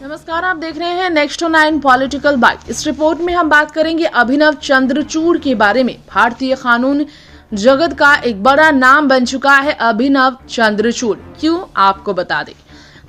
नमस्कार, आप देख रहे हैं नेक्स्ट 9 पॉलिटिकल बाइट। इस रिपोर्ट में हम बात करेंगे अभिनव चंद्रचूड़ के बारे में। भारतीय कानून जगत का एक बड़ा नाम बन चुका है अभिनव चंद्रचूड़। क्यों, आपको बता दें।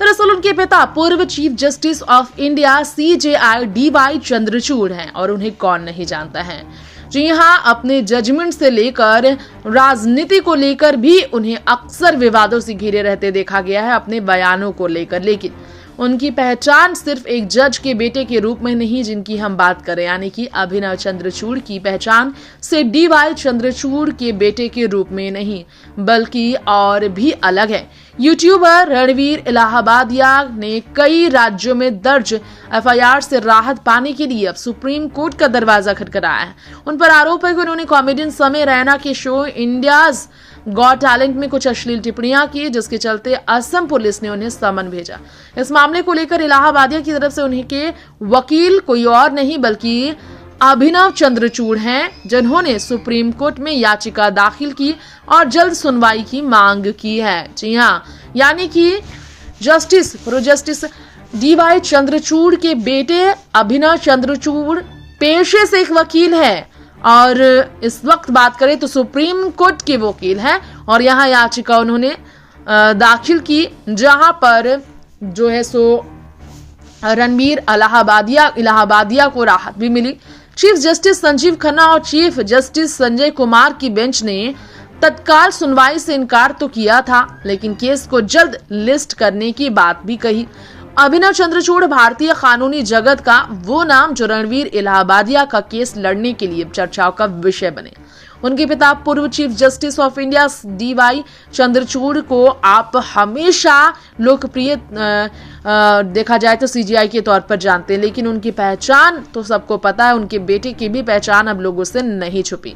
दरअसल उनके पिता पूर्व chief justice of India CJI DY Chandrachud हैं और उन्हें कौन नहीं जानता है। जी हाँ, अपने जजमेंट से लेकर राजनीति को लेकर भी उन्हें अक्सर विवादों से घिरे रहते देखा गया है अपने बयानों को लेकर। लेकिन उनकी पहचान सिर्फ एक जज के बेटे के रूप में नहीं, जिनकी हम बात करें, यानी कि अभिनव चंद्रचूड़ की पहचान से DY चंद्रचूड़ के बेटे के रूप में नहीं, बल्कि और भी अलग है। यूट्यूबर रणवीर इलाहाबादिया ने कई राज्यों में दर्ज FIR से राहत पाने के लिए अब सुप्रीम कोर्ट का दरवाजा खटखटाया है। उन पर आरोप है कि उन्होंने कॉमेडियन समय रैना के शो इंडियाज गॉट टैलेंट में कुछ अश्लील टिप्पणियां की, जिसके चलते असम पुलिस ने उन्हें समन भेजा। इस मामले को लेकर इलाहाबादिया की तरफ से उनके वकील कोई और नहीं बल्कि अभिनव चंद्रचूड़ हैं, जिन्होंने सुप्रीम कोर्ट में याचिका दाखिल की और जल्द सुनवाई की मांग की है। जी हाँ, यानी कि प्रो जस्टिस DY चंद्रचूड़ के बेटे अभिनव चंद्रचूड़ पेशे से एक वकील है और इस वक्त बात करें तो सुप्रीम कोर्ट के वकील हैं और यहाँ याचिका उन्होंने दाखिल की, जहां पर जो है सो रणवीर इलाहाबादिया को राहत भी मिली। चीफ जस्टिस संजीव खन्ना और चीफ जस्टिस संजय कुमार की बेंच ने तत्काल सुनवाई से इनकार तो किया था, लेकिन केस को जल्द लिस्ट करने की बात भी कही। अभिनव चंद्रचूड़ भारतीय कानूनी जगत का वो नाम जो रणवीर इलाहाबादिया का केस लड़ने के लिए चर्चाओं का विषय बने। उनके पिता पूर्व chief justice of India DY Chandrachud को आप हमेशा लोकप्रिय देखा जाए तो CJI के तौर पर जानते हैं, लेकिन उनकी पहचान तो सबको पता है, उनके बेटे की भी पहचान अब लोगों से नहीं छुपी।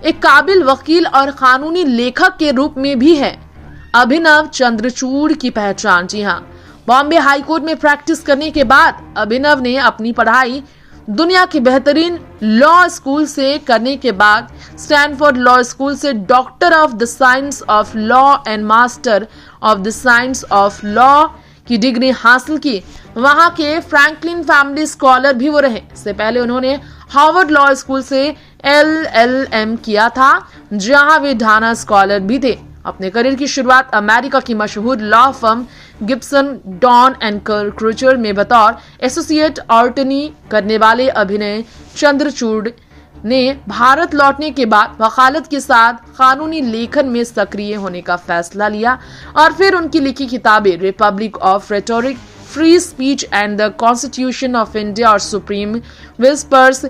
एक काबिल वकील और कानूनी लेखक के रूप में भी है अभिनव चंद्रचूड़ की पहचान। जी हाँ, बॉम्बे हाई कोर्ट में प्रैक्टिस करने के बाद अभिनव ने अपनी पढ़ाई दुनिया के बेहतरीन लॉ स्कूल से करने के बाद स्टैनफोर्ड लॉ स्कूल से doctor of the science of law and master of the science of law की डिग्री हासिल की। वहां के फ्रैंकलिन फैमिली स्कॉलर भी वो रहे। इससे पहले उन्होंने हार्वर्ड लॉ स्कूल से LLM किया था, जहां वे ढाना स्कॉलर भी थे। अपने करियर की शुरुआत अमेरिका की मशहूर law firm Gibson Dunn and Crutcher में बतौर एसोसिएट अटॉर्नी करने वाले अभिनव चंद्रचूड़ ने भारत लौटने के बाद वकालत के साथ कानूनी लेखन में सक्रिय होने का फैसला लिया और फिर उनकी लिखी किताबें Republic of rhetoric, free speech and the constitution of India और सुप्रीम विस्पर्स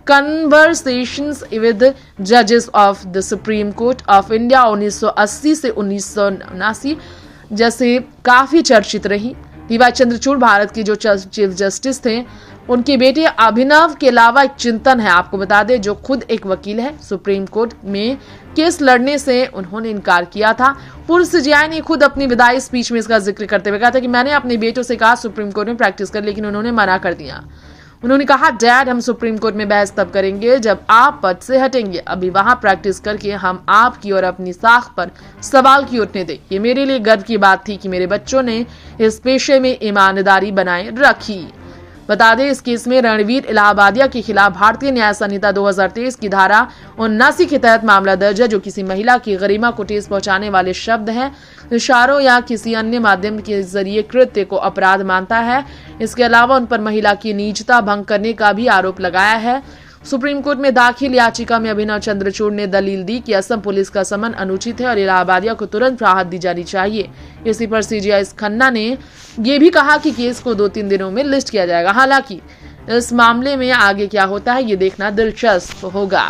कन्वर्सेशंस विद जजेस of the supreme court of India 1980 से 1979 जैसे काफी चर्चित रही। DY चंद्रचूड़ भारत के जो चीफ जस्टिस थे, उनके बेटे अभिनव के अलावा एक चिंतन है, आपको बता दें, जो खुद एक वकील है। सुप्रीम कोर्ट में केस लड़ने से उन्होंने इनकार किया था। पूर्व CJI ने खुद अपनी विदाई स्पीच में इसका जिक्र करते हुए कहा था कि मैंने अपने बेटों से कहा सुप्रीम कोर्ट में प्रैक्टिस कर, लेकिन उन्होंने मना कर दिया। उन्होंने कहा, डैड, हम सुप्रीम कोर्ट में बहस तब करेंगे जब आप पद से हटेंगे। अभी वहां प्रैक्टिस करके हम आपकी और अपनी साख पर सवाल क्यों उठने दें। ये मेरे लिए गर्व की बात थी कि मेरे बच्चों ने इस पेशे में ईमानदारी बनाए रखी। बता दें, इस केस में रणवीर इलाहाबादिया के खिलाफ भारतीय न्याय संहिता 2023 की धारा 79 के तहत मामला दर्ज है, जो किसी महिला की गरिमा को ठेस पहुंचाने वाले शब्द हैं, इशारों या किसी अन्य माध्यम के जरिए कृत्य को अपराध मानता है। इसके अलावा उन पर महिला की निजता भंग करने का भी आरोप लगाया है। सुप्रीम कोर्ट में दाखिल याचिका में अभिनव चंद्रचूड़ ने दलील दी कि असम पुलिस का समन अनुचित है और इलाहाबादिया को तुरंत राहत दी जानी चाहिए। इसी पर CJI खन्ना ने यह भी कहा कि केस को 2-3 दिनों में लिस्ट किया जाएगा। हालांकि इस मामले में आगे क्या होता है, ये देखना दिलचस्प होगा।